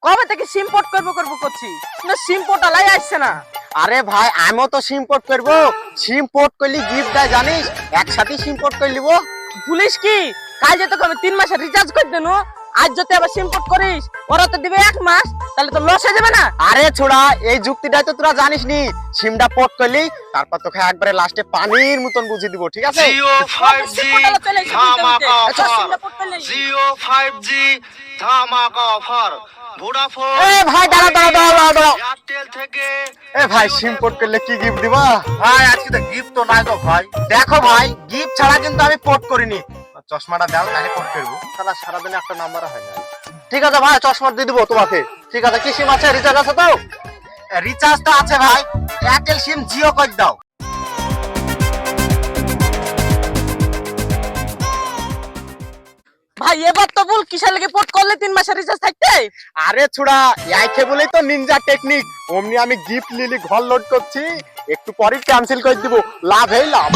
কবে থেকে সিম পোর্ট করবো করছি, কিন্তু সিম পোর্ট আলাই আসছে না। আরে ভাই আমিও তো সিম পোর্ট করবো। সিম পোর্ট করলি গিফট দেয় জানিস, একসাথে সিম পোর্ট করে নিবো। পুলিশ কি কাল যেতে আমি 3 মাসের রিচার্জ করে দেন, আজ যদি আবার সিম পোর্ট করিস ওরা তো দিবে 1 মাস, তাহলে তো লস হয়ে যাবে না? আরে ছোড়া, এই যুক্তিটাই তো তোরা জানিস নি। সিমটা পোর্ট করলি তারপর তোকে একবারে লাস্টে পানির মতন বুঝিয়ে দিব, ঠিক আছে? জিও 5G ধামাকা অফার। জিও 5G ধামাকা অফার। ভোডাফোন এ ভাই দাঁড়াও। এয়ারটেল থেকে। এ ভাই সিম পোর্ট করলে কি গিফট দিবা? ভাই আজকে তো গিফট তো নাই গো ভাই। দেখো ভাই, গিফট ছাড়া কিন্তু আমি পোর্ট করিনি। চশমাটা দাও, তাহলে পোর্ট করবো। সারা সারাদিনে একটা নাম্বার হয় না। ঠিক আছে ভাই, চশমা দিয়ে দিবো তোমাকে। ঠিক আছে, কি সিম আছে? রিচার্জ আছে তো? রিচার্জ তো আছে ভাই, এয়ারটেল সিম জিও করে দাও। ভাই এবার তো বল কিসের লাগে পোর্ট করলে 3 মাসের রিচার্জ থাকতে? আরে ছোড়া, এইকে বলেই তো নিনজা টেকনিক। অমনি আমি গিফট লিলি ঘর লোড করছি, একটু পরেই ক্যান্সেল করে দিব। লাভ এই লাভ।